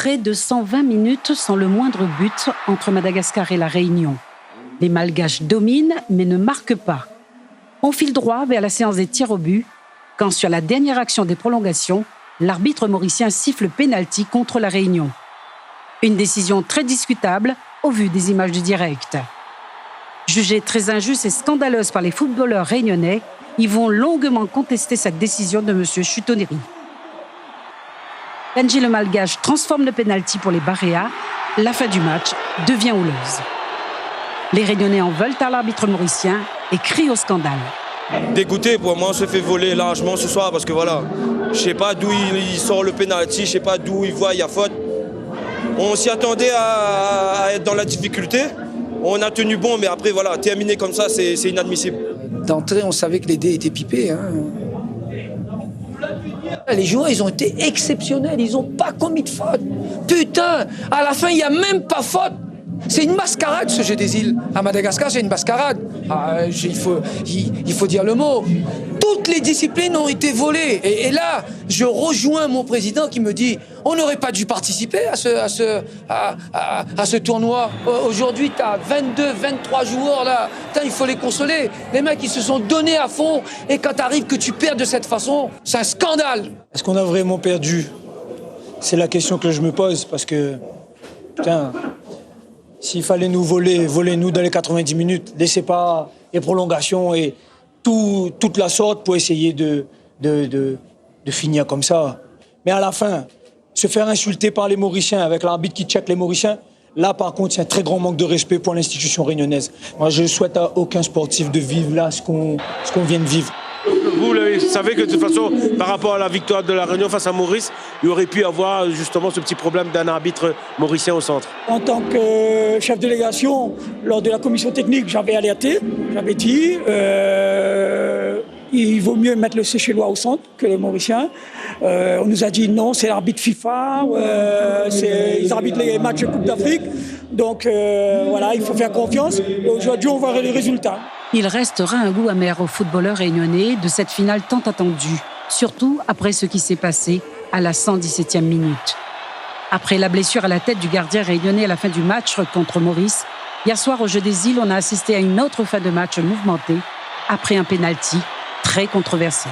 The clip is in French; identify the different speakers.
Speaker 1: près de 120 minutes sans le moindre but entre Madagascar et la Réunion. Les Malgaches dominent mais ne marquent pas. On file droit vers la séance des tirs au but quand sur la dernière action des prolongations, l'arbitre mauricien siffle pénalty contre la Réunion. Une décision très discutable au vu des images du direct. Jugée très injuste et scandaleuse par les footballeurs réunionnais, ils vont longuement contester cette décision de M. Chutoneri. Benji le Malgache transforme le pénalty pour les Baréas. La fin du match devient houleuse. Les Réunionnais en veulent à l'arbitre mauricien et crient au scandale.
Speaker 2: Dégoûté, pour moi, on se fait voler largement ce soir parce que voilà, je sais pas d'où il sort le pénalty, je sais pas d'où il voit, il y a faute. On s'y attendait à être dans la difficulté. On a tenu bon, mais après, voilà, terminer comme ça, c'est inadmissible.
Speaker 3: D'entrée, on savait que les dés étaient pipés. Les joueurs, ils ont été exceptionnels, ils n'ont pas commis de faute. Putain, à la fin, il n'y a même pas faute. C'est une mascarade, ce jeu des îles. À Madagascar, c'est une mascarade. Il faut dire le mot. Toutes les disciplines ont été volées. Et là, je rejoins mon président qui me dit on n'aurait pas dû participer à ce tournoi. Aujourd'hui, tu as 22, 23 joueurs là. Putain, il faut les consoler. Les mecs, ils se sont donnés à fond. Et quand t'arrives que tu perds de cette façon, c'est un scandale.
Speaker 4: Est-ce qu'on a vraiment perdu? C'est la question que je me pose. Parce que, putain, s'il fallait nous volez-nous dans les 90 minutes. Laissez pas les prolongations et toute la sorte pour essayer de finir comme ça. Mais à la fin, se faire insulter par les Mauriciens avec l'arbitre qui check les Mauriciens, là par contre c'est un très grand manque de respect pour l'institution réunionnaise. Moi je souhaite à aucun sportif de vivre là ce qu'on vient de vivre.
Speaker 5: Vous savez que de toute façon, par rapport à la victoire de la Réunion face à Maurice, il aurait pu avoir justement ce petit problème d'un arbitre mauricien au centre.
Speaker 6: En tant que chef de délégation, lors de la commission technique, j'avais alerté, j'avais dit il vaut mieux mettre le Seychellois au centre que le Mauricien. On nous a dit non, c'est l'arbitre FIFA, ils arbitrent les matchs de Coupe d'Afrique. Donc voilà, il faut faire confiance. Aujourd'hui, on verra les résultats.
Speaker 1: Il restera un goût amer aux footballeurs réunionnais de cette finale tant attendue, surtout après ce qui s'est passé à la 117e minute. Après la blessure à la tête du gardien réunionnais à la fin du match contre Maurice, hier soir au Jeu des Îles, on a assisté à une autre fin de match mouvementée après un pénalty très controversé.